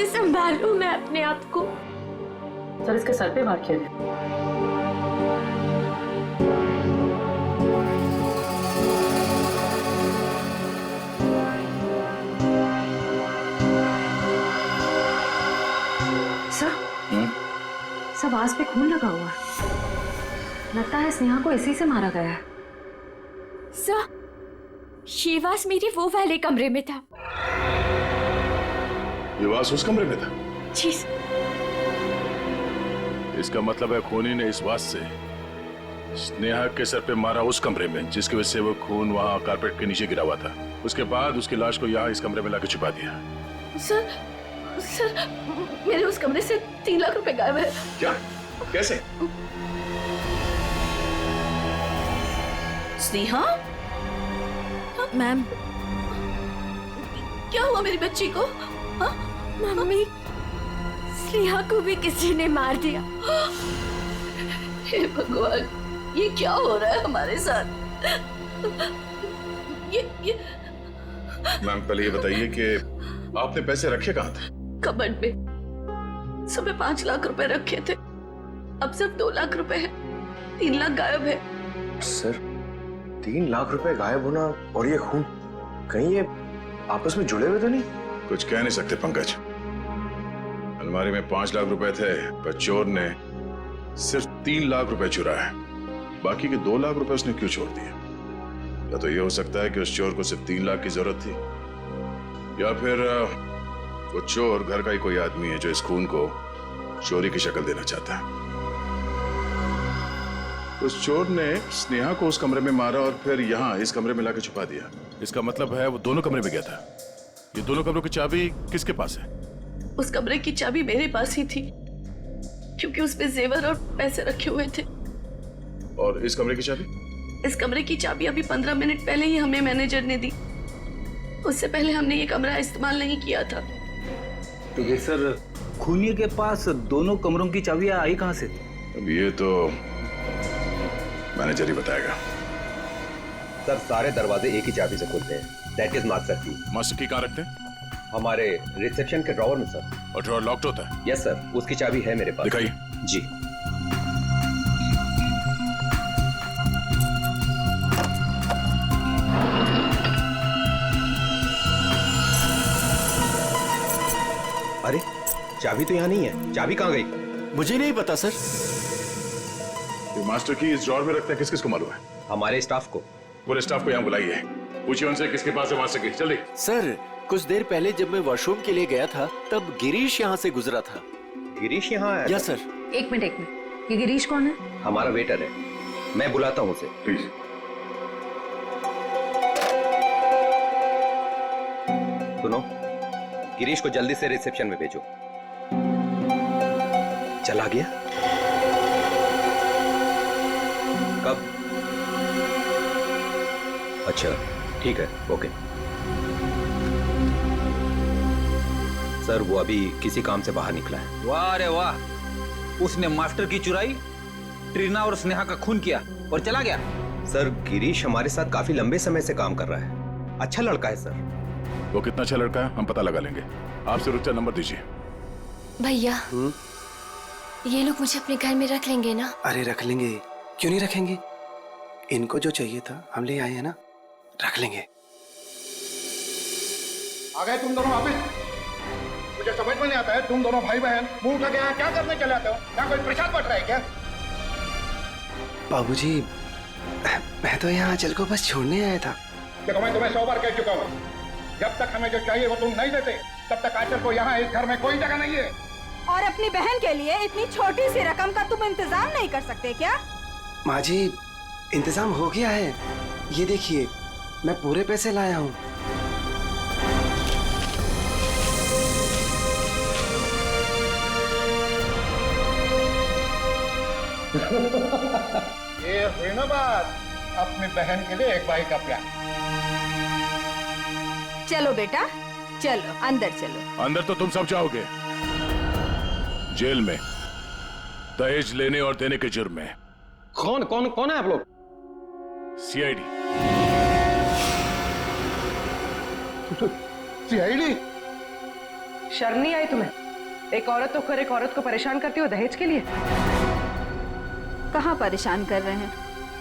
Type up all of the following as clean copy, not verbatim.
कैसे संभालूं मैं अपने आप को? सर इसके सर पे वार किया गया। सब आस पे खून लगा हुआ है। लगता है स्नेहा को इसी से मारा गया है। सर, शेवास मेरे वो वाले कमरे में था। शेवास उस कमरे में था? जी। इसका मतलब है खूनी ने इस बात से स्नेहा के सर पे मारा उस कमरे में, जिसकी वजह से वो खून वहां कारपेट के नीचे गिरा हुआ था। उसके बाद उसकी लाश को यहाँ इस कमरे में लाकर छुपा दिया। सर, मेरे उस कमरे से 3 लाख रुपए गायब है। क्या? कैसे? स्नेहा? मैम, क्या हुआ मेरी बच्ची को? हाँ? मम्मी, स्नेहा को भी किसी ने मार दिया। हे भगवान, ये क्या हो रहा है हमारे साथ? ये मैम, पहले ये बताइए कि आपने पैसे रखे कहाँ थे? कबर्ड में। सुबह 5 लाख रुपए रखे थे, अब सिर्फ 2 लाख रुपए है। 3 लाख गायब है। सर, 3 लाख रुपए गायब होना और ये खून, कहीं ये आपस में जुड़े हुए तो नहीं? कुछ कह नहीं सकते पंकज। अलमारी में 5 लाख रुपए थे, पर चोर ने सिर्फ 3 लाख रुपए चुराए। बाकी के 2 लाख रुपए उसने क्यों छोड़ दिए? या तो ये हो सकता है कि उस चोर को सिर्फ 3 लाख की जरूरत थी, या फिर वो चोर घर का ही कोई आदमी है जो इस खून को चोरी की शक्ल देना चाहता है। उस चोर ने स्नेहा को उस कमरे में मारा और फिर यहाँ इस कमरे में लाके छुपा दिया। इसका मतलब है वो दोनों कमरे में गया था। ये दोनों कमरों की चाबी किसके पास है? उस कमरे की चाबी मेरे पास ही थी, क्योंकि उसमें जेवर और पैसे रखे हुए थे। और इस कमरे की चाबी? इस कमरे की चाबी अभी 15 मिनट पहले ही हमें मैनेजर ने दी। उससे पहले हमने ये कमरा इस्तेमाल नहीं किया था। तो ये सर, खूनी के पास दोनों कमरों की चाबियां आई कहां से? अब ये तो मैनेजर ही बताएगा। सर, सारे दरवाजे एक ही चाबी से खुलते हैं। दैट इज मास्टर की। मास्टर की कहाँ रखते हैं? हमारे रिसेप्शन के ड्रॉवर में सर। और ड्रॉवर लॉक्ड होता है? यस सर, उसकी चाबी है मेरे पास। दिखाइए। जी। अरे, चाबी तो यहाँ नहीं है। चाबी कहाँ गई? मुझे नहीं पता सर। ये मास्टर की इस ड्रॉवर में रखते हैं, किस किस को मालूम है? हमारे स्टाफ को। पूरे स्टाफ को यहाँ बुलाइए, पूछिए उनसे किसके पास है मास्टर की। जल्दी। सर, कुछ देर पहले जब मैं वॉशरूम के लिए गया था तब गिरीश यहाँ से गुजरा था। गिरीश यहाँ आया? Yes sir. एक मिनट, ये गिरीश कौन है? हमारा वेटर है, मैं बुलाता हूँ उसे। प्लीज। सुनो, गिरीश को जल्दी से रिसेप्शन में भेजो। चला गया? कब? अच्छा, ठीक है, ओके। सर, वो अभी किसी काम से बाहर निकला है। वाह रे वाह, उसने मास्टर की चुराई, ट्रीना और स्नेहा का खून किया और चला गया। सर, गिरीश हमारे साथ काफी लंबे समय से काम कर रहा है। अच्छा लड़का है सर। वो कितना अच्छा लड़का है हम पता लगा लेंगे। आपसे रुचा नंबर दीजिए। भैया, ये लोग मुझे अपने घर में रख लेंगे ना? अरे रख लेंगे, क्यों नहीं रखेंगे? इनको जो चाहिए था हम ले आए हैं ना, रख लेंगे। आ गए तुम दोनों वापिस? मुझे समझ में नहीं आता है, तुम दोनों भाई बहन मुंह उठा के यहाँ क्या करने चले आते हो? क्या कोई प्रसाद बट रहा है क्या? बाबूजी, मैं तो यहाँ आंचल को बस छोड़ने आया था। देखो, मैं तुम्हें 100 बार कह चुका हूँ, जब तक हमें जो चाहिए वो तुम नहीं देते तब तक आंचल को यहाँ इस घर में कोई जगह नहीं है। और अपनी बहन के लिए इतनी छोटी सी रकम का तुम इंतजाम नहीं कर सकते क्या? माँ जी, इंतजाम हो गया है। ये देखिए, मैं पूरे पैसे लाया हूँ। ये हुई ना बात, अपनी बहन के लिए एक भाई का प्यार। चलो बेटा, चलो अंदर चलो। अंदर तो तुम सब जाओगे, जेल में दहेज लेने और देने के जुर्म में। कौन कौन कौन है आप लोग? सीआईडी। सीआईडी? शर्म नहीं आई तुम्हें? एक औरत तो एक औरत को परेशान करती हो दहेज के लिए। कहाँ परेशान कर रहे हैं?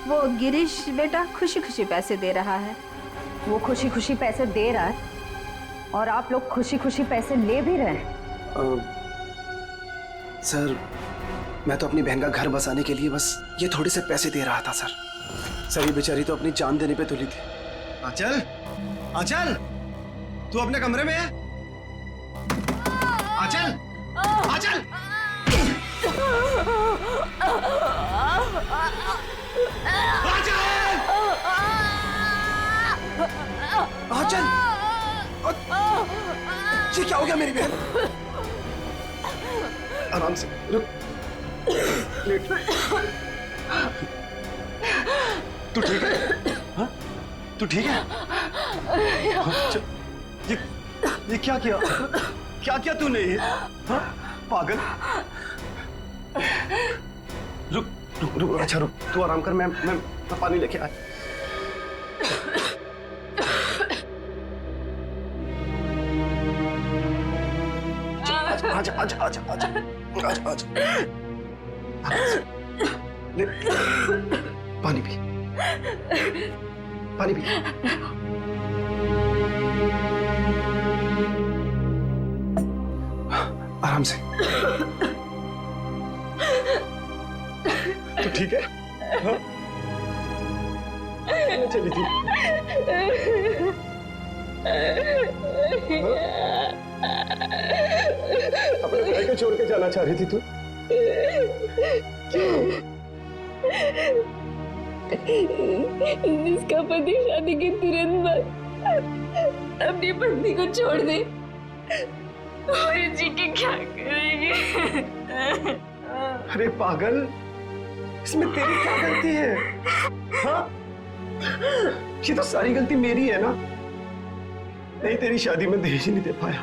वो गिरीश बेटा खुशी खुशी पैसे दे रहा है। वो खुशी खुशी पैसे दे रहा है और आप लोग खुशी खुशी पैसे ले भी रहे हैं। सर, मैं तो अपनी बहन का घर बसाने के लिए बस ये थोड़े से पैसे दे रहा था सर। सर, ये बेचारी तो अपनी जान देने पे तुली थी। आंचल, आंचल, तू अपने कमरे में है? आंचल, आंचल, आंचल, ये क्या हो गया मेरी बहन? आराम से रुक, लेट। तू ठीक है? हाँ? तू ठीक है? ये क्या किया? क्या किया तूने? हाँ? पागल। रुक रुक रुक, अच्छा रुक, तू आराम कर, मैं पानी लेके आया। आजा आजा आजा आजा आजा आजा, ले पानी पी, पानी पी। आराम से। तो ठीक है? हाँ? चली थी। अपने भाई को छोड़ के जाना चाह रही थी तू? जिसका पति शादी के तुरंत बाद अपनी पत्नी को छोड़ दे और जी के क्या करेंगे? अरे पागल, इसमें तेरी क्या गलती है? हाँ? ये तो सारी गलती मेरी है ना। नहीं, तेरी शादी में दहेज नहीं दे पाया।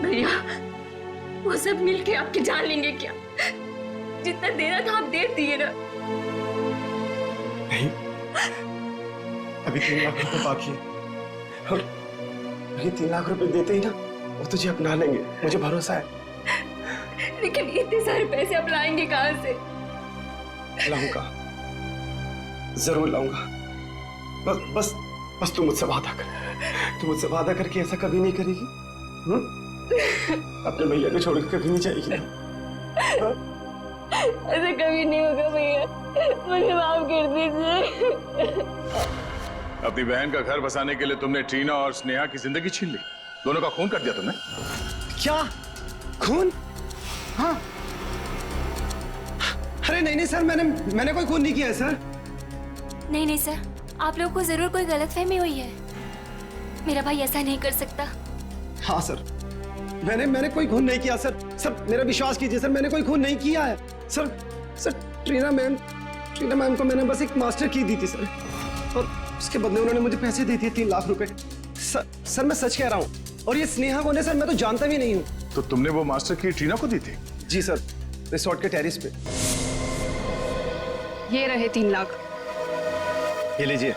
भैया, वो सब मिलके आपकी जान लेंगे क्या? जितना देना था आप दे दिए ना। नहीं, अभी 3 लाख रुपए बाकी है और ये 3 लाख रुपए देते ही ना वो तुझे अपना लेंगे, मुझे भरोसा है। लेकिन इतने सारे पैसे आप लाएंगे कहाँ से? लाऊंगा, जरूर लाऊंगा। बस बस बस तू मुझसे वादा कर, तू मुझसे वादा करके ऐसा कभी नहीं करेगी। अपने भैया को छोड़ के कभी नहीं जाएगी ना? ऐसा कभी नहीं होगा भैया, मुझे माफ कर दीजिए। अपनी बहन का घर बसाने के लिए तुमने ट्रीना और स्नेहा की जिंदगी छीन ली, दोनों का खून कर दिया तुमने। क्या खून? हाँ। अरे नहीं नहीं सर, मैंने कोई खून नहीं किया है सर। नहीं नहीं सर, आप लोगों को जरूर कोई गलतफहमी हुई है। मेरा भाई ऐसा नहीं कर सकता। हाँ सर, मैंने कोई खून नहीं किया सर। सर मेरा विश्वास कीजिए सर, मैंने कोई खून नहीं किया है सर। सर ट्रीना मैम को मैंने बस एक मास्टर की दी थी सर, और उसके बदले उन्होंने मुझे पैसे दे दिए 3 लाख रुपए। सर मैं सच कह रहा हूँ, और ये स्नेहा कौन है सर, मैं तो जानता भी नहीं हूँ। तो तुमने वो मास्टर की ट्रीना को दी थी? जी सर, रिसोर्ट के टेरिस पे। ये रहे 3 लाख। ये लीजिए।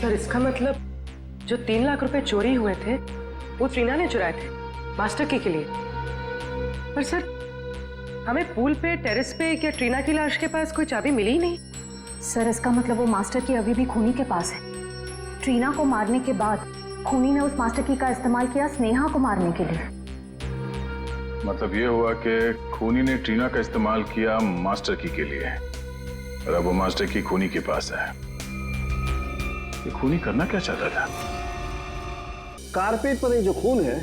सर इसका मतलब जो 3 लाख रुपए चोरी हुए थे वो ट्रीना ने चुराए थे मास्टर की के लिए। पर सर हमें पूल पे, टेरेस पे या ट्रीना की लाश के पास कोई चाबी मिली ही नहीं। सर इसका मतलब वो मास्टर की अभी भी खूनी के पास है। ट्रीना को मारने के बाद खूनी ने उस मास्टर की का इस्तेमाल किया स्नेहा को मारने के लिए। मतलब ये हुआ कि खूनी ने ट्रीना का इस्तेमाल किया मास्टर की के लिए, और अब वो मास्टर की खूनी के पास है। ये खूनी करना क्या चाहता था? कारपेट पर ये जो खून है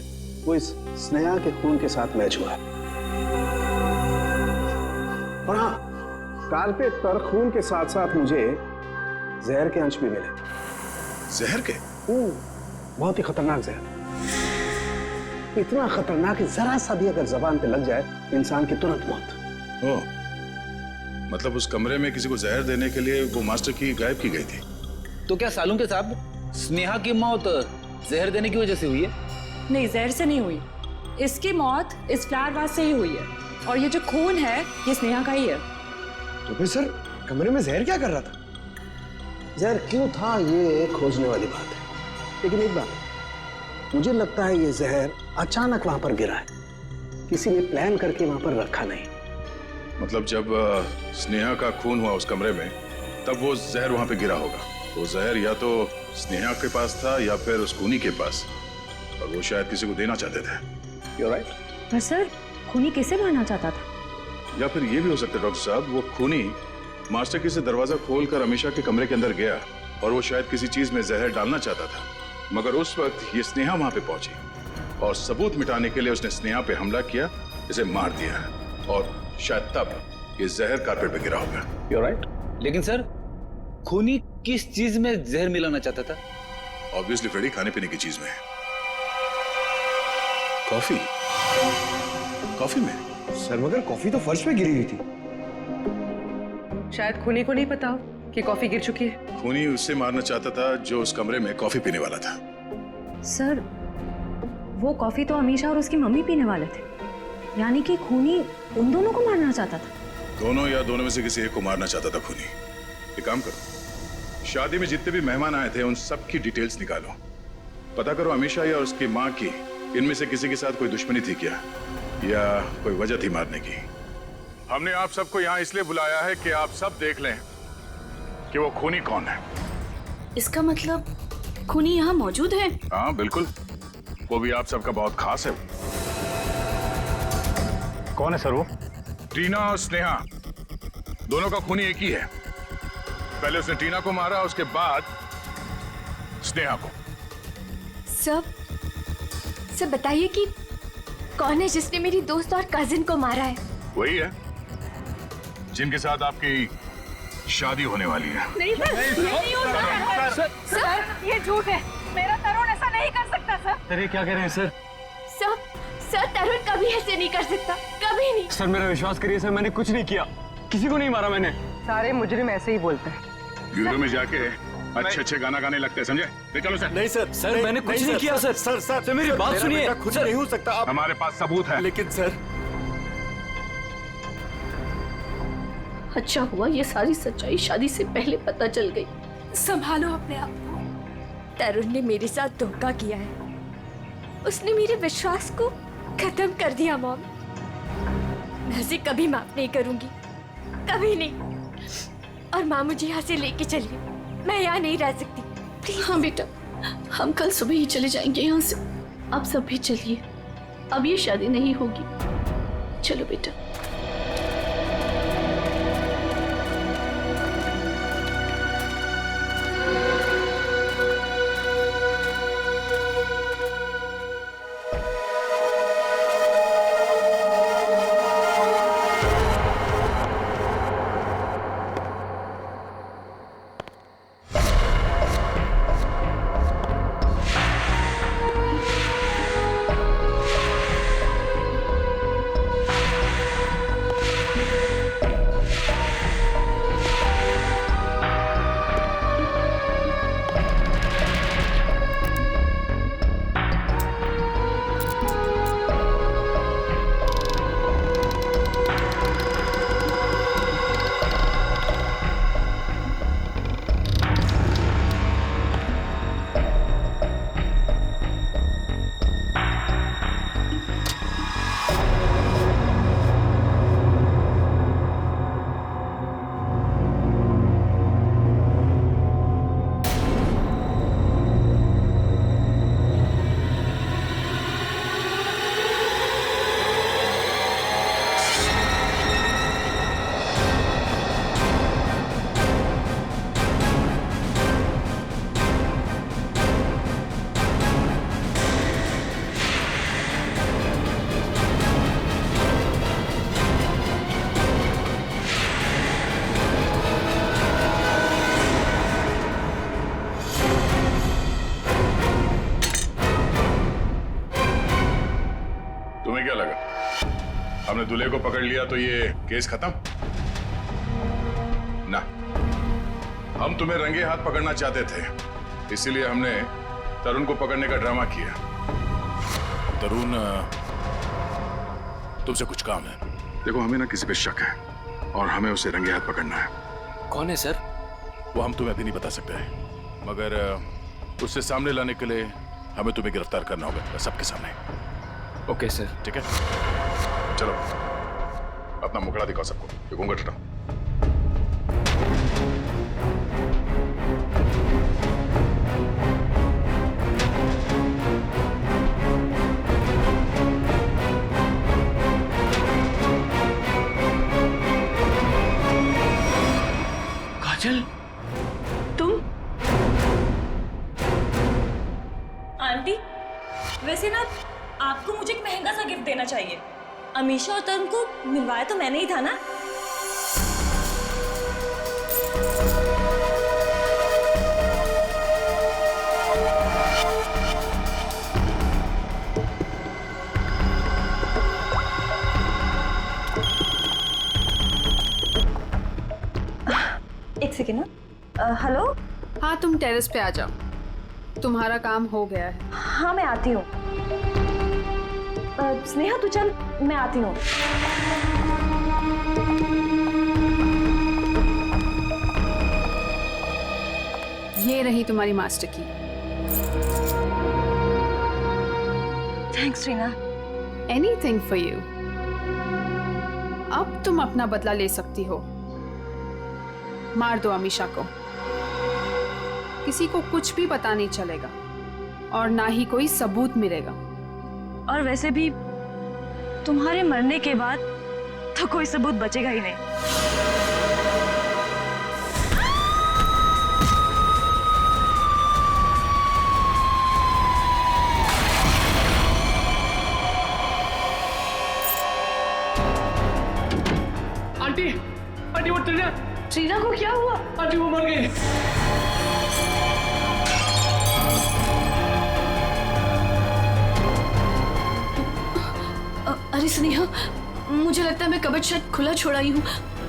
वो इस स्नेहा के खून के साथ मैच हुआ है। और हाँ, कारपेट पर खून के साथ साथ मुझे जहर के अंश भी मिले। जहर के? बहुत ही खतरनाक जहर, इतना खतरनाक कि जरा सा भी अगर जबान पे लग जाए इंसान की तुरंत मौत। ओह, मतलब उस कमरे में किसी को जहर देने के लिए वो मास्टर की गायब की गई थी। तो क्या सालुंके साहब, स्नेहा की मौत जहर देने की वजह से हुई है? नहीं, जहर से नहीं हुई। इसकी मौत इस फ्लावर वास से ही हुई है और ये जो खून है ये स्नेहा का ही है। तो फिर सर कमरे में जहर क्या कर रहा था? जहर क्यों था ये खोजने वाली बात है, लेकिन एक बात मुझे लगता है ये जहर अचानक वहां पर गिरा है, किसी ने प्लान करके वहां पर रखा नहीं। मतलब जब स्नेहा का खून हुआ उस कमरे में तब वो जहर वहां पे गिरा होगा। वो जहर या तो स्नेहा के पास था या फिर उस खूनी के पास, और वो शायद किसी को देना चाहते थे। You're right? पर सर खूनी किसे मारना चाहता था? या फिर ये भी हो सकता है डॉक्टर साहब, वो खूनी मास्टर की से दरवाजा खोलकर अमीशा के कमरे के अंदर गया और वो शायद किसी चीज में जहर डालना चाहता था, मगर उस वक्त ये स्नेहा वहां पे पहुंची और सबूत मिटाने के लिए उसने स्नेहा पे हमला किया, इसे मार दिया और शायद तब ये जहर कारपेट पे गिरा होगा। You're right? लेकिन सर खूनी किस चीज में जहर मिलाना चाहता था? ऑब्वियसली फ्रेडी खाने पीने की चीज में। कॉफी? कॉफी में? सर मगर कॉफी तो फर्श पे गिरी हुई थी। शायद खूनी को नहीं पता हो कि कॉफी गिर चुकी है। खूनी उससे मारना चाहता था जो उस कमरे में कॉफी पीने वाला था। सर वो कॉफी तो अमीशा और उसकी मम्मी पीने वाले थे, यानी कि खूनी उन दोनों को मारना चाहता था। दोनों या दोनों में से किसी एक को मारना चाहता था खूनी। एक काम करो, शादी में जितने भी मेहमान आए थे उन सब की डिटेल्स निकालो, पता करो अमीशा या उसकी माँ की इनमें से किसी के साथ कोई दुश्मनी थी क्या या कोई वजह थी मारने की। हमने आप सबको यहाँ इसलिए बुलाया है कि आप सब देख लें कि वो खूनी कौन है। इसका मतलब खूनी यहाँ मौजूद है? हाँ बिल्कुल, वो भी आप सबका बहुत खास है। कौन है सर वो? टीना और स्नेहा दोनों का खूनी एक ही है। पहले उसने टीना को मारा, उसके बाद स्नेहा को। सब बताइए कि कौन है जिसने मेरी दोस्त और कजिन को मारा है? वही है जिनके साथ आपकी शादी होने वाली है। नहीं सर, नहीं होता है। सर ये झूठ है, मेरा तरुण ऐसा नहीं कर सकता सर। सर ये क्या कह रहे हैं सर? सर तरुण कभी ऐसे नहीं कर सकता, कभी नहीं। सर मेरा विश्वास करिए सर, मैंने कुछ नहीं किया, किसी को नहीं मारा मैंने। सारे मुजरिम ऐसे ही बोलते हैं। ब्यूरो में जाके अच्छे गाना गाने लगते हैं, समझे? ले चलो सर। नहीं सर, सर मैंने कुछ नहीं किया सर। सर मेरी बात सुनिए। कुछ नहीं हो सकता। आप हमारे पास सबूत है। लेकिन सर अच्छा हुआ ये सारी सच्चाई शादी से पहले पता चल गई। संभालो अपने आप को। तरुण ने मेरे साथ धोखा किया है, उसने मेरे विश्वास को खत्म कर दिया। मॉम, मैं उसे कभी माफ नहीं करूंगी, कभी नहीं। और माँ मुझे यहाँ से लेके चलिए, मैं यहाँ नहीं रह सकती प्लीज। हाँ बेटा, हम कल सुबह ही चले जाएंगे यहाँ से। आप सब भी चलिए, अब ये शादी नहीं होगी। चलो बेटा। हमने दूल्हे को पकड़ लिया तो ये केस खत्म ना। हम तुम्हें रंगे हाथ पकड़ना चाहते थे, इसीलिए हमने तरुण को पकड़ने का ड्रामा किया। तरुण तुमसे कुछ काम है। देखो हमें ना किसी पे शक है और हमें उसे रंगे हाथ पकड़ना है। कौन है सर? वो हम तुम्हें अभी नहीं बता सकते हैं, मगर उससे सामने लाने के लिए हमें तुम्हें गिरफ्तार करना होगा सबके सामने। Okay sir. ठीक है, चलो अपना मुखड़ा दिखाओ सबको। ये घूंघट हटाओ। काजल, तुम? आंटी, वैसे ना आपको मुझे एक महंगा सा गिफ्ट देना चाहिए। अमीशा और तरुण को मिलवाया तो मैंने ही था ना। एक सेकेंड ना। हेलो। हाँ, तुम टेरेस पे आ जाओ, तुम्हारा काम हो गया है। हाँ मैं आती हूँ। स्नेहा तू चल, मैं आती हूँ। ये रही तुम्हारी मास्टर की। Thanks Reena. Anything for you. अब तुम अपना बदला ले सकती हो। मार दो अमीशा को, किसी को कुछ भी पता नहीं चलेगा और ना ही कोई सबूत मिलेगा। और वैसे भी तुम्हारे मरने के बाद तो कोई सबूत बचेगा ही नहीं। आंटी, आंटी वो ट्रीना को क्या हुआ? आंटी वो मर गई। अरे स्नेहा, मुझे लगता है मैं कबर्ड शायद खुला छोड़ आई हूँ,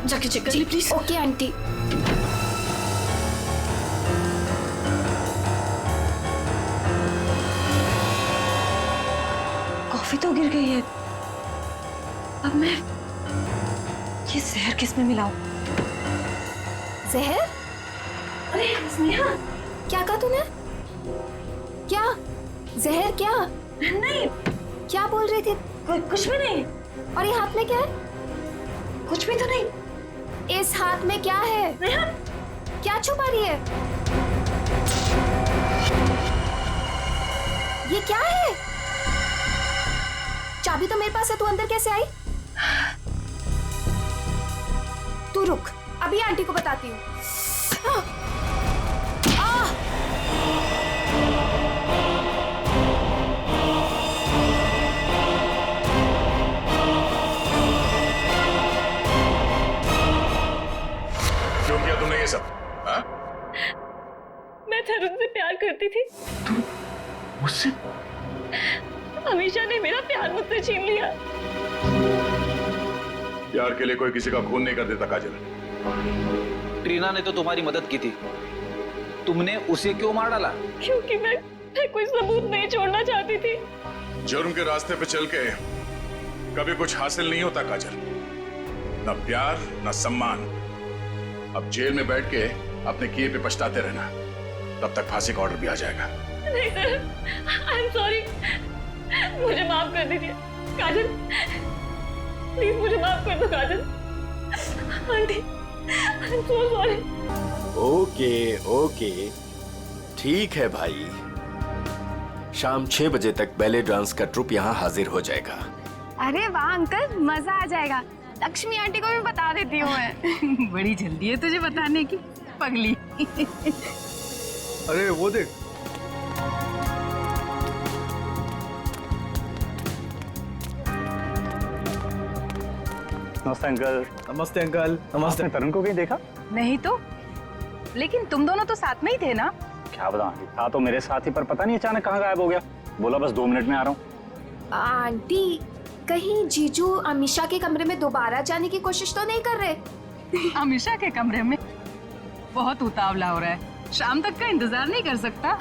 जाके चेक कर ली प्लीज। Okay aunty. कॉफी तो गिर गई है, अब मैं ये जहर किस में मिलाऊं? जहर? अरे स्नेहा, क्या कहा तूने? क्या जहर? क्या नहीं, क्या बोल रही थी? कुछ भी नहीं। और ये हाथ में क्या है? कुछ भी तो नहीं। इस हाथ में क्या है? क्या छुपा रही है? ये क्या है? चाबी तो मेरे पास है, तू अंदर कैसे आई? तू रुक, अभी आंटी को बताती हूँ। क्यों किया तुमने ये सब? हाँ? मैं तरुण से प्यार करती थी। मुझसे? अमीशा ने मेरा प्यार मुझसे छीन लिया। प्यार के लिए कोई किसी का खून नहीं कर देता काजल। ट्रीना ने तो तुम्हारी मदद की थी, तुमने उसे क्यों मार डाला? क्योंकि मैं कोई सबूत नहीं छोड़ना चाहती थी। जुर्म के रास्ते पे चल के कभी कुछ हासिल नहीं होता काजल, न प्यार न सम्मान। अब जेल में बैठ के अपने किए पे पछताते रहना, तब तक फांसी का ऑर्डर भी आ जाएगा। नहीं सर, आई एम सॉरी, मुझे माफ कर दीजिए। काजल प्लीज मुझे माफ कर दो। Kajal aunty, I am so sorry. Okay okay, ठीक है भाई। शाम 6 बजे तक बैले डांस का ट्रुप यहाँ हाजिर हो जाएगा। अरे वाह अंकल, मजा आ जाएगा। लक्ष्मी आंटी को भी बता देती हूँ मैं। बड़ी जल्दी है तुझे बताने की, पगली। अरे वो देख, नमस्ते अंकल। नमस्ते अंकल। नमस्ते। आपने तरुण को कहीं देखा? नहीं तो, लेकिन तुम दोनों तो साथ में ही थे ना? क्या बताऊं, था तो मेरे साथ ही, पर पता नहीं अचानक कहाँ गायब हो गया। बोला बस 2 मिनट में आ रहा हूँ। आंटी, कहीं जीजू अमीशा के कमरे में दोबारा जाने की कोशिश तो नहीं कर रहे? अमीशा के कमरे में? बहुत उतावला हो रहा है, शाम तक का इंतजार नहीं कर सकता।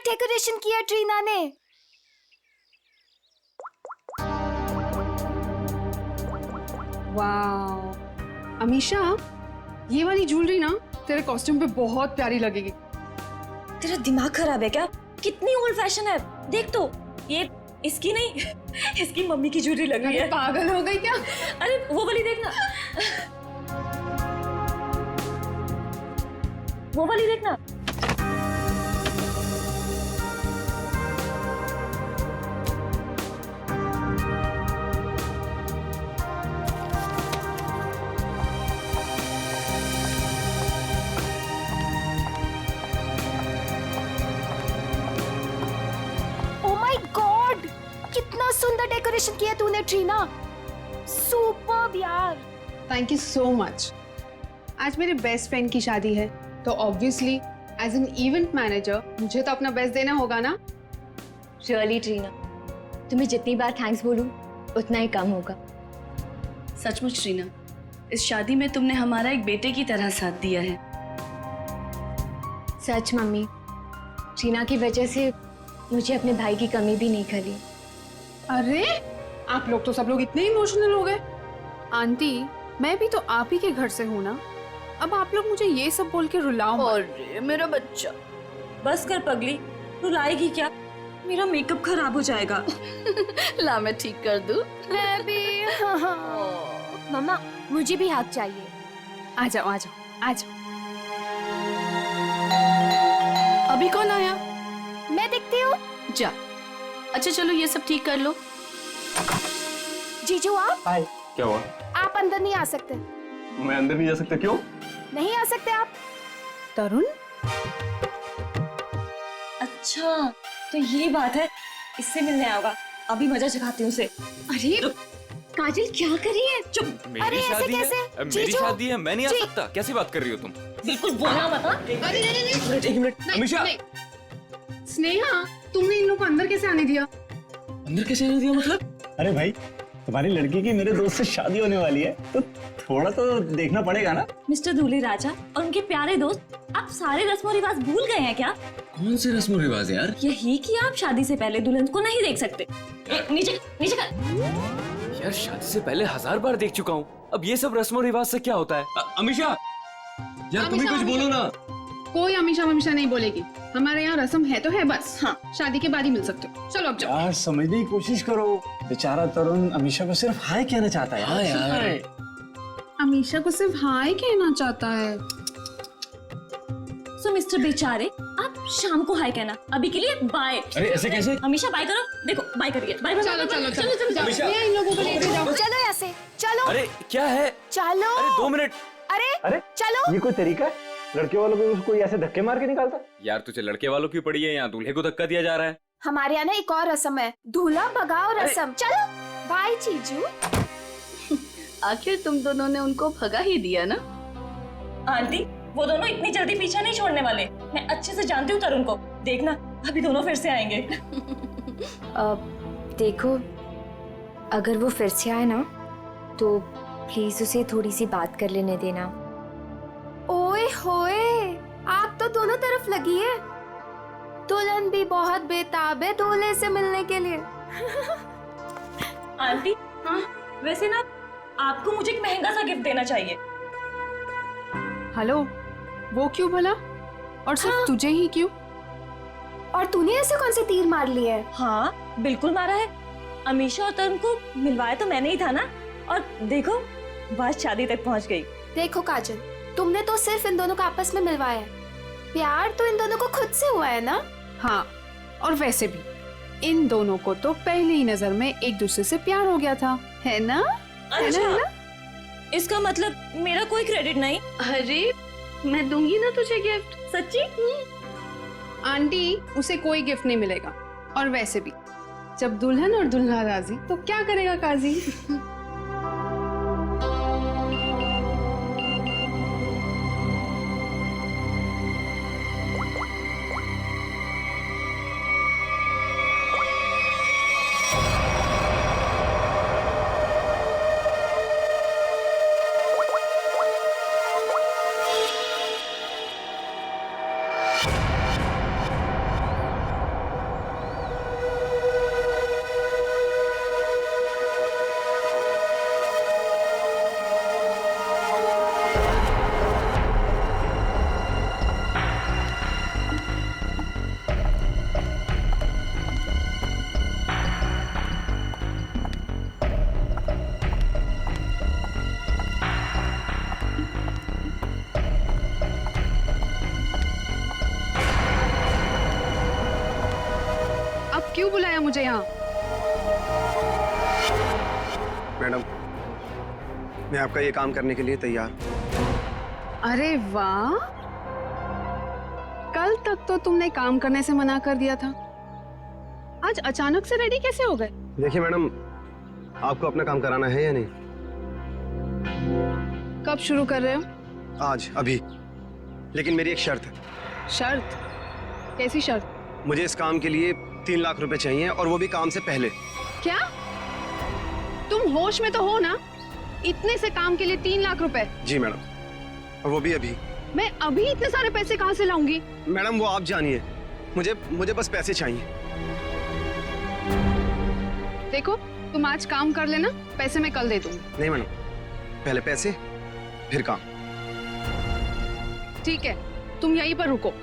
डेकोरेशन किया ट्रीना ने। वाह अमीशा, ये वाली ज्वेलरी ना तेरे कॉस्ट्यूम पे बहुत प्यारी लगेगी। तेरा दिमाग खराब है क्या? कितनी ओल्ड फैशन है, देख तो। ये इसकी नहीं इसकी मम्मी की ज्वेलरी लग रही है। पागल हो गई क्या? अरे वो वाली देखना, वो वाली देखना। कितना सुंदर डेकोरेशन किया तूने ट्रीना, सुपर्ब यार। Thank you so much. आज मेरे बेस्ट फ्रेंड की शादी है तो obviously as an event manager मुझे तो अपना बेस्ट देना होगा ना। रियली ट्रीना, तुम्हें जितनी बार थैंक्स बोलूं उतना ही कम होगा। सचमुच ट्रीना, इस शादी में तुमने हमारा एक बेटे की तरह साथ दिया है। सच मम्मी, ट्रीना की वजह से मुझे अपने भाई की कमी भी नहीं खली। अरे आप लोग तो सब लोग इतने इमोशनल हो गए। आंटी, मैं भी तो आप ही के घर से हूँ ना, अब आप लोग मुझे ये सब बोल के रुलाओ मत। अरे मेरा बच्चा, बस कर पगली, रुलाएगी क्या? मेरा मेकअप खराब हो जाएगा। ला मैं ठीक कर दूं। मैं भी। मम्मा, मुझे भी हक चाहिए। आ जाओ आ जाओ आ जाओ। अभी कौन आया? मैं देखती हूँ। जा। अच्छा चलो ये सब ठीक कर लो। जीजू आप? हाय, क्या हुआ? आप अंदर नहीं आ सकते। मैं अंदर नहीं जा सकता, क्यों? नहीं आ सकते आप। तरुण, अच्छा तो ये बात है, इससे मिलने आएगा। अभी मजा चखाती हूँ उसे। अरे काजल क्या कर रही है? चुप। अरे ऐसे कैसे? मेरी शादी है, मैं नहीं आ सकता। कैसी बात कर रही हो तुम? बिल्कुल बोलना मत। एक मिनट अमीशा। स्नेहा, तुमने इन लोगों को अंदर कैसे आने दिया? अंदर कैसे आने दिया मतलब? अरे भाई, तुम्हारी लड़की की मेरे दोस्त से शादी होने वाली है तो थोड़ा तो देखना पड़ेगा ना। मिस्टर दूल्हे राजा और उनके प्यारे दोस्त, आप सारे रस्म रिवाज भूल गए हैं क्या? कौन से रस्म रिवाज यार? यही कि आप शादी से पहले दुल्हन को नहीं देख सकते। नीचे नीचे कर। यार शादी से पहले 1000 बार देख चुका हूँ, अब ये सब रस्मों रिवाज से क्या होता है? अमीशा, यार तुम भी कुछ बोलो ना। कोई अमीशा वमीशा नहीं बोलेगी। हमारे यहाँ रस्म है तो है बस। हाँ, शादी के बाद ही मिल सकते हो। चलो अब जाओ। यार समझने की कोशिश करो, बेचारा तरुण अमीशा को सिर्फ हाय कहना चाहता है। हाँ यार। अमीशा को सिर्फ हाय कहना चाहता है। सो मिस्टर बेचारे, आप शाम को हाय कहना, अभी के लिए बाय। अरे ऐसे कैसे? हमेशा बाय करो, देखो बाय करिए। बाय। चलो चलो चलो चलो जाओ। इन लोगों को लेके जाओ। चलो यहाँ से, चलो। अरे क्या है? चलो। अरे 2 मिनट। अरे चलो। ये कोई तरीका है? लड़के वालों को कोई ऐसे धक्के मार के निकालता? यार तुझे लड़के वालों की पड़ी है, यहाँ दूल्हे को धक्का दिया जा रहा है। हमारे यहाँ ना एक और रस्म है, दूल्हा भगाओ रस्म। चलो बाय जीजू। आखिर तुम दोनों ने उनको भगा ही दिया ना। आंटी, वो दोनों इतनी जल्दी पीछा नहीं छोड़ने वाले। मैं अच्छे से जानती हूँ तरुण को, देखना अभी दोनों फिर से आएंगे। देखो, अगर वो फिर से आए ना तो प्लीज उसे थोड़ी सी बात कर लेने देना। ओए होए, आग तो दोनों तरफ लगी है। दुल्हन भी बहुत बेताब है दूल्हे से मिलने के लिए। आंटी, हाँ वैसे ना आपको मुझे एक महंगा सा गिफ्ट देना चाहिए। हेलो, वो क्यों भला? और सिर्फ हाँ। तुझे ही क्यों? और तूने ऐसे कौन से तीर मार लिए है? हाँ बिल्कुल मारा है। अमीशा और तरुण को मिलवाया तो मैंने ही था ना, और देखो बात शादी तक पहुंच गई। देखो काजल, तुमने तो सिर्फ इन दोनों को आपस में मिलवाया है, प्यार तो इन दोनों को खुद से हुआ है ना। हाँ, और वैसे भी इन दोनों को तो पहली ही नजर में एक दूसरे से प्यार हो गया था, है ना? अच्छा, है ना? इसका मतलब मेरा कोई क्रेडिट नहीं? अरे मैं दूंगी ना तुझे गिफ्ट, सच्ची। आंटी, उसे कोई गिफ्ट नहीं मिलेगा। और वैसे भी जब दुल्हन और दुल्हा राजी तो क्या करेगा काजी? मुझे यहाँ। मैडम, मैं आपका ये काम करने के लिए तैयार। अरे वाह, कल तक तो तुमने काम करने से मना कर दिया था, आज अचानक से रेडी कैसे हो गए? देखिए मैडम, आपको अपना काम कराना है या नहीं? कब शुरू कर रहे हो? आज, अभी। लेकिन मेरी एक शर्त है। शर्त? कैसी शर्त? मुझे इस काम के लिए 3 लाख रुपए चाहिए, और वो भी काम से पहले। क्या? तुम होश में तो हो ना? इतने से काम के लिए 3 लाख रुपए? जी मैडम, और वो भी अभी। मैं अभी इतने सारे पैसे कहाँ से लाऊंगी? मैडम वो आप जानिए, मुझे बस पैसे चाहिए। देखो, तुम आज काम कर लेना, पैसे मैं कल दे दूंगी। नहीं मैडम, पहले पैसे फिर काम। ठीक है, तुम यहीं पर रुको।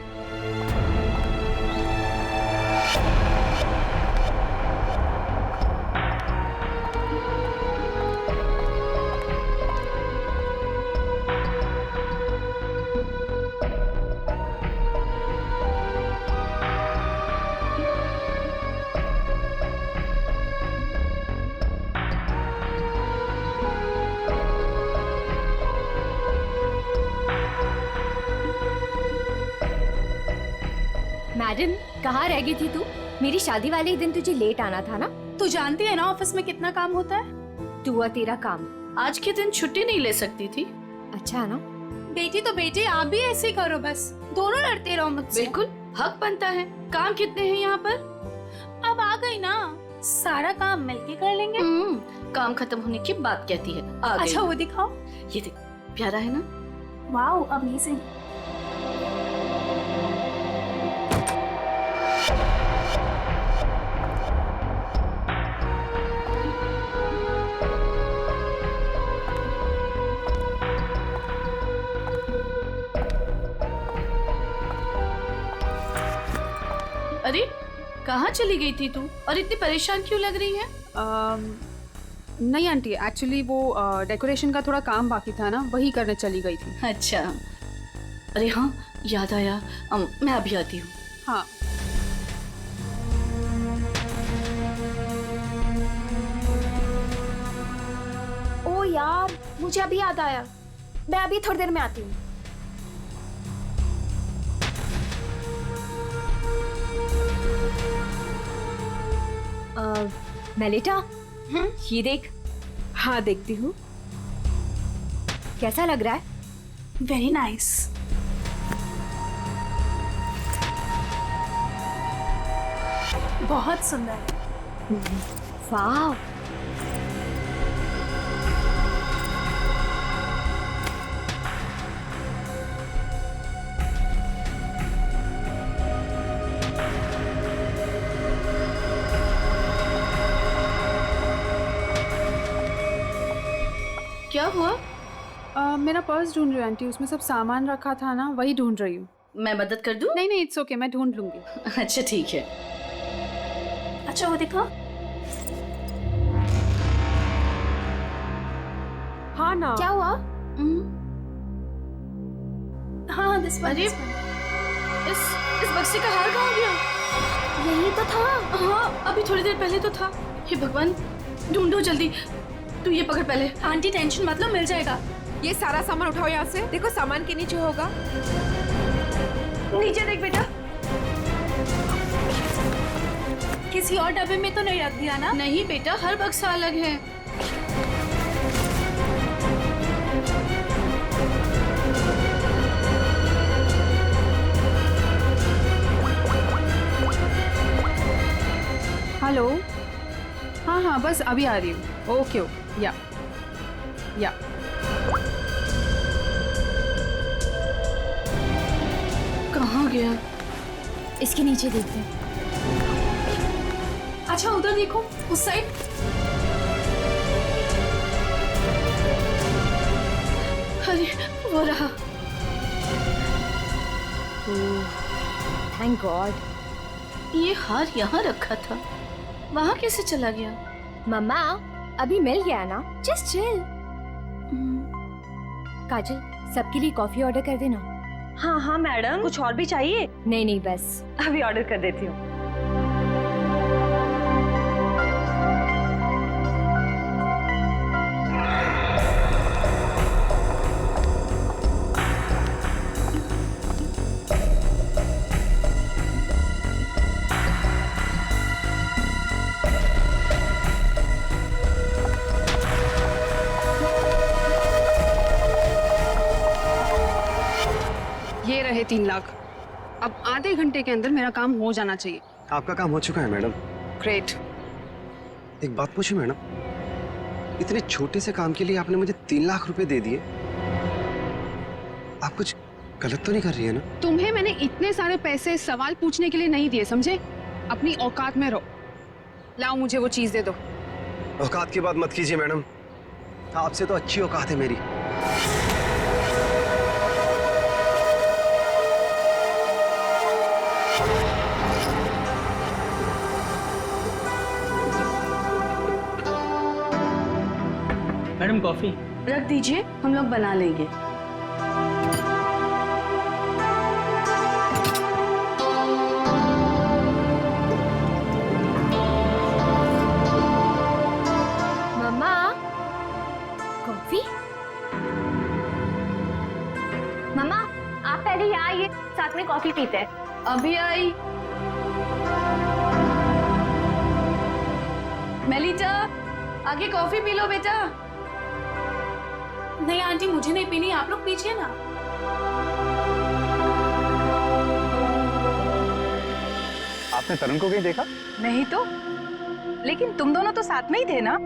मैडम, कहाँ रह गई थी तू? मेरी शादी वाले ही दिन तुझे लेट आना था ना? तू जानती है ना ऑफिस में कितना काम होता है। तू और तेरा काम। आज के दिन छुट्टी नहीं ले सकती थी। अच्छा है ना? बेटी तो बेटी, आप भी ऐसे ही करो, बस दोनों लड़ते रहो मुझसे। बिल्कुल हक बनता है। काम कितने हैं यहाँ पर? अब आ गई ना, सारा काम मिलके कर लेंगे। काम खत्म होने की बात कहती है। आ गई। अच्छा वो दिखाओ। ये देख, प्यारा है ना? Wow, amazing. अरे कहाँ चली गई थी तू, और इतनी परेशान क्यों लग रही है? नहीं आंटी, एक्चुअली वो डेकोरेशन का थोड़ा काम बाकी था ना, वही करने चली गई थी। अच्छा, अरे हाँ याद आया, मैं अभी आती हूँ। हाँ। ओ यार, मुझे अभी याद आया, मैं अभी थोड़ी देर में आती हूँ। नलिता, ये देख। हाँ देखती हूँ। कैसा लग रहा है? Very nice. बहुत सुंदर है। वाह। क्या हुआ? मेरा पर्स ढूंढ रही हूँ आंटी, उसमें सब सामान रखा था ना, वही ढूंढ रही हूँ। मैं मदद कर दूं? नहीं नहीं, इट्स ओके, मैं ढूंढ लूंगी। अच्छा ठीक है। अच्छा वो दिखा। हाँ ना। क्या हुआ? हाँ दिस वन। अरे इस बक्से का हार कहाँ गया? यही तो था। हाँ अभी थोड़ी देर पहले तो था। हे भगवान, ढूंढो जल्दी। तू ये पकड़ पहले। आंटी टेंशन मत लो, मिल जाएगा। ये सारा सामान उठाओ यहाँ से। देखो सामान के नीचे होगा। नीचे देख बेटा। किसी और डब्बे में तो नहीं रख दिया ना? नहीं बेटा, हर बक्सा अलग है। हेलो। हाँ हाँ, बस अभी आ रही हूँ। ओके ओके, या कहाँ गया? इसके नीचे देखते हैं। अच्छा उधर देखो, उस साइड। अरे वो रहा। Thank God. ये हार यहाँ रखा था, वहाँ कैसे चला गया? मम्मा, अभी मिल गया ना, जस्ट चिल। काजल, सबके लिए कॉफी ऑर्डर कर देना। हाँ हाँ मैडम, कुछ और भी चाहिए? नहीं नहीं, बस अभी ऑर्डर कर देती हूँ। रहे 3 लाख। अब आधे घंटे के अंदर मेरा काम हो जाना चाहिए। आपका काम हो चुका है मैडम। ग्रेट। एक बात पूछूं मैडम, इतने छोटे से काम के लिए आपने मुझे 3 लाख रुपए दे दिए। आप कुछ गलत तो नहीं कर रही है ना? तुम्हें मैंने इतने सारे पैसे सवाल पूछने के लिए नहीं दिए, समझे? अपनी औकात में रहो। लाओ मुझे वो चीज दे दो। औकात की बात मत कीजिए मैडम, आपसे तो अच्छी औकात है मेरी। मैडम कॉफी रख दीजिए, हम लोग बना लेंगे। मम्मा, कॉफी? मम्मा आप पहले यहाँ आइए, साथ में कॉफी पीते हैं। अभी आई। मेलिटा, आगे कॉफी पी लो बेटा। नहीं आंटी, मुझे नहीं पीनी, आप लोग पीजिए ना। आपने तरुण को कहीं देखा? नहीं तो, लेकिन तुम दोनों तो साथ में ही थे ना?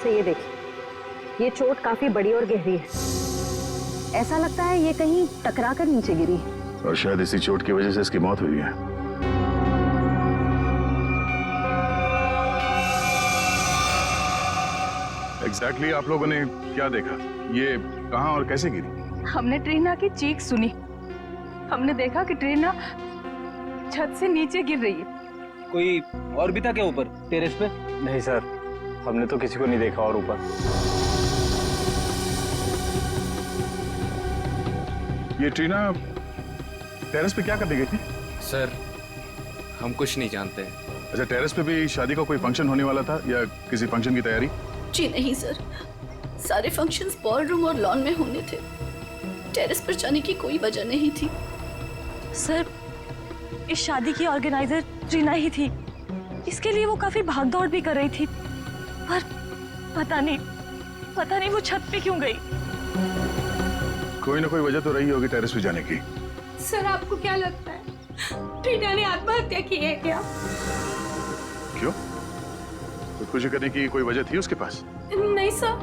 से ये देखिए, ये चोट काफी बड़ी और गहरी है। ऐसा लगता है ये कहीं टकरा कर नीचे गिरी है। और शायद इसी चोट की वजह से इसकी मौत हुई है। एग्जैक्टली आप लोगों ने क्या देखा? ये कहां और कैसे गिरी? हमने ट्रीना की चीख सुनी। हमने देखा कि ट्रीना छत से नीचे गिर रही है। कोई और भी था क्या ऊपर टेरेस पे? नहीं सर, हमने तो किसी को नहीं देखा और ऊपर। ये ट्रीना टेरेस पे क्या करने गई थी? सर, हम कुछ नहीं जानते। अच्छा, टेरेस पे भी शादी का कोई फंक्शन होने वाला था या किसी फंक्शन की तैयारी? जी नहीं सर, सारे फंक्शंस बॉलरूम और लॉन में होने थे। टेरेस पर जाने की कोई वजह नहीं थी। सर, इस शादी की ऑर्गेनाइजर ट्रीना ही थी। इसके लिए वो काफी भागदौड़ भी कर रही थी, पर पता नहीं वो छत पे क्यों गई। कोई ना कोई वजह तो रही होगी टेरेस पे जाने की। सर, आपको क्या लगता है ट्रीना ने आत्महत्या की है क्या? क्यों? खुदकुशी करने की कोई वजह थी उसके पास? नहीं सर,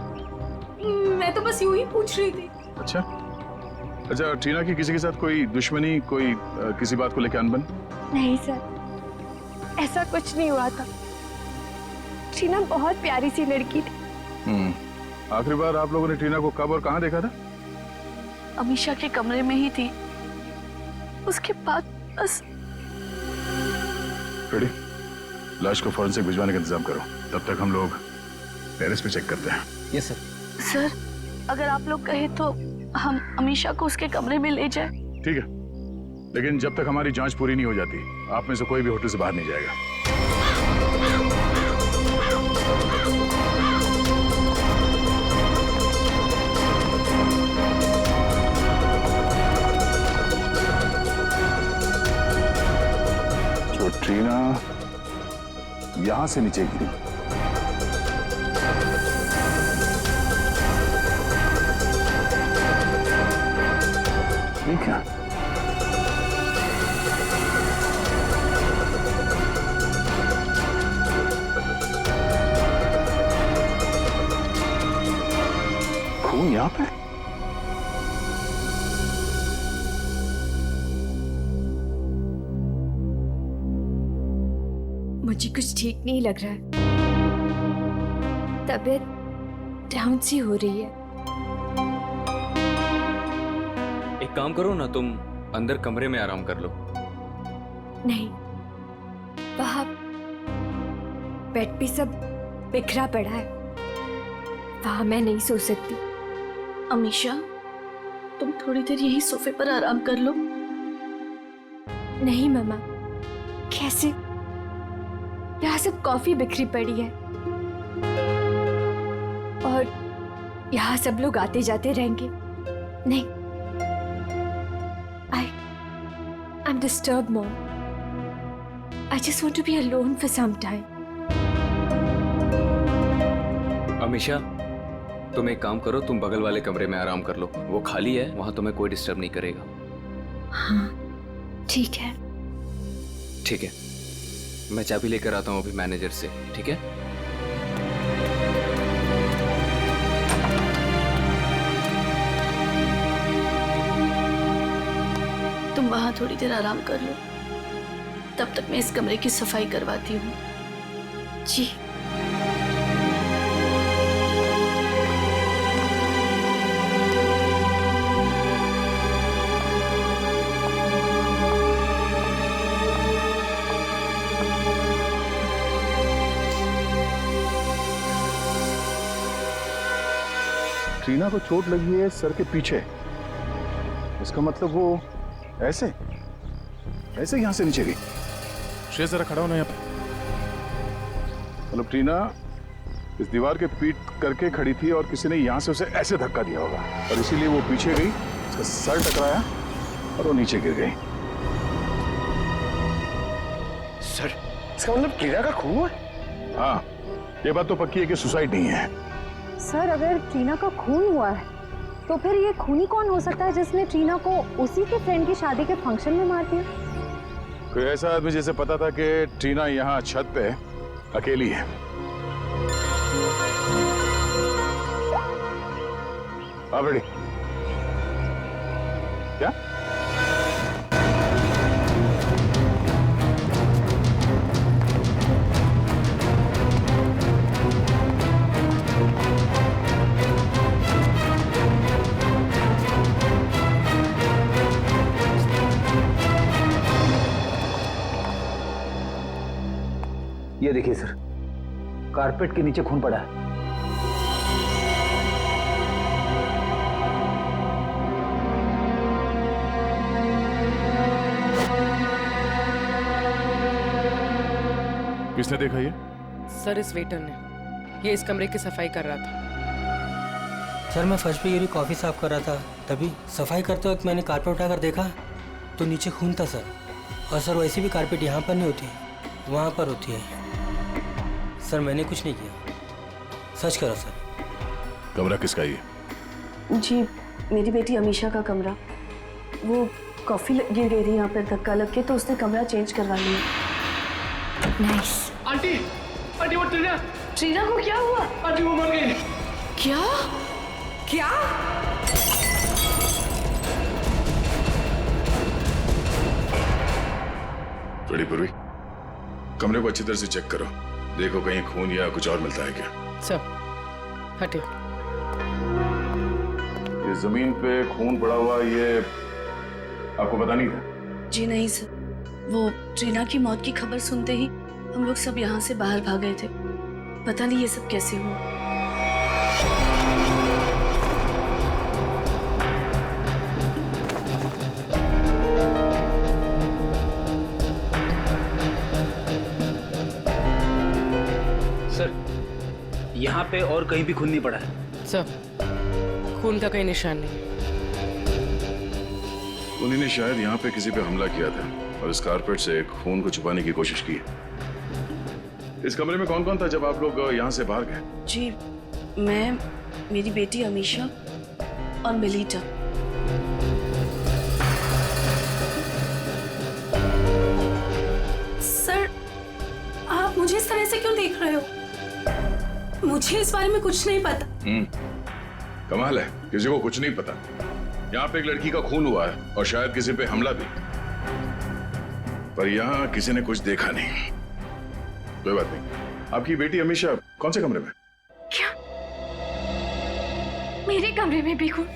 मैं तो बस यूं ही पूछ रही थी। अच्छा, ट्रीना की किसी के साथ कोई दुश्मनी, कोई किसी बात को लेकर अनबन? नहीं सर, ऐसा कुछ नहीं हुआ था। ट्रीना बहुत प्यारी सी लड़की थी। आखिरी बार आप लोगों ने ट्रीना को कब और कहां देखा था? अमीशा के कमरे में ही थी। उसके बाद बस। रेडी, लाश को फॉरेंसिक भिजवाने का इंतजाम करो। तब तक हम लोग टेरेस पे चेक करते हैं। Yes sir. सर, अगर आप लोग कहें तो हम अमीशा को उसके कमरे में ले जाएं। ठीक है, लेकिन जब तक हमारी जांच पूरी नहीं हो जाती, आप में से कोई भी होटल से बाहर नहीं जाएगा। तो ट्रीना यहां से नीचे गिरी। ठीक है, खून यहां पे? मुझे कुछ ठीक नहीं लग रहा है। तबीयत डाउन सी हो रही है। एक काम करो ना, तुम अंदर कमरे में आराम कर लो। नहीं, वहाँ बेड पे सब बिखरा पड़ा है, वहाँ मैं नहीं सो सकती। अमीशा, तुम थोड़ी देर यही सोफे पर आराम कर लो। नहीं मम्मा, कैसे? यहाँ सब कॉफी बिखरी पड़ी है और यहाँ सब लोग आते जाते रहेंगे। नहीं, I'm disturbed, Mom. I just want to be alone for some time. Amisha, तुम एक काम करो, तुम बगल वाले कमरे में आराम कर लो, वो खाली है, वहां तुम्हें कोई डिस्टर्ब नहीं करेगा। हाँ, ठीक है। ठीक है, मैं चाबी लेकर आता हूँ अभी मैनेजर से, ठीक है? तुम वहां थोड़ी देर आराम कर लो, तब तक मैं इस कमरे की सफाई करवाती हूँ। जी। ट्रीना को चोट लगी है सर के पीछे, इसका मतलब वो ऐसे ऐसे यहां से नीचे गई। श्रेय जरा खड़ा होना यहाँ पे। मतलब ट्रीना इस दीवार के पीट करके खड़ी थी और किसी ने यहां से उसे ऐसे धक्का दिया होगा और इसीलिए वो पीछे गई, उसका सर टकराया और वो नीचे गिर गई। सर, इसका मतलब ट्रीना का खून हुआ? हाँ, ये बात तो पक्की है कि सुसाइड नहीं है। सर, अगर ट्रीना का खून हुआ है तो फिर ये खूनी कौन हो सकता है जिसने ट्रीना को उसी के फ्रेंड की शादी के फंक्शन में मार दिया? कोई ऐसा आदमी जिसे पता था कि ट्रीना यहाँ छत पे अकेली है। आप रेडी? क्या? ये देखिए सर, कारपेट के नीचे खून पड़ा है। किसने देखा ये? सर, इस वेटर ने। ये इस कमरे की सफाई कर रहा था। सर, मैं फर्श पे गिरी कॉफ़ी साफ कर रहा था, तभी सफाई करते वक्त मैंने कारपेट उठाकर देखा तो नीचे खून था सर। और सर, वैसे भी कारपेट यहाँ पर नहीं होती, वहाँ पर होती है। सर, मैंने कुछ नहीं किया, सच करो सर। कमरा किसका ये? जी, मेरी बेटी अमीशा का कमरा। वो कॉफी गिर गई थी यहाँ पर धक्का लग के, तो उसने कमरा चेंज करवा लिया। नाइस। आंटी, आंटी वो ट्रीना को क्या हुआ? आंटी वो मर गई। क्या? क्या? बड़ी पूर्वी, कमरे को अच्छी तरह से चेक करो, देखो कहीं खून या कुछ और मिलता है क्या। सर, हटे। ये जमीन पे खून पड़ा हुआ, ये आपको पता नहीं था? जी नहीं सर, वो ट्रीना की मौत की खबर सुनते ही हम लोग सब यहाँ से बाहर भाग गए थे। पता नहीं ये सब कैसे हुआ। सर, यहाँ पे और कहीं भी खून नहीं पड़ा है। सर, खून का कोई निशान नहीं। उन्हीं ने शायद यहाँ पे किसी पे हमला किया था और इस कारपेट से खून को छुपाने की कोशिश की। इस कमरे में कौन कौन था जब आप लोग यहाँ से बाहर गए? जी, मैं, मेरी बेटी अमीशा और मिलीटा। सर, आप मुझे इस तरह से क्यों देख रहे हो? मुझे इस बारे में कुछ नहीं पता। कमाल है, किसी को कुछ नहीं पता। यहाँ पे एक लड़की का खून हुआ है और शायद किसी पे हमला भी, पर यहाँ किसी ने कुछ देखा नहीं। कोई बात नहीं। आपकी बेटी अमीशा कौन से कमरे में? क्या? मेरे कमरे में भी खून?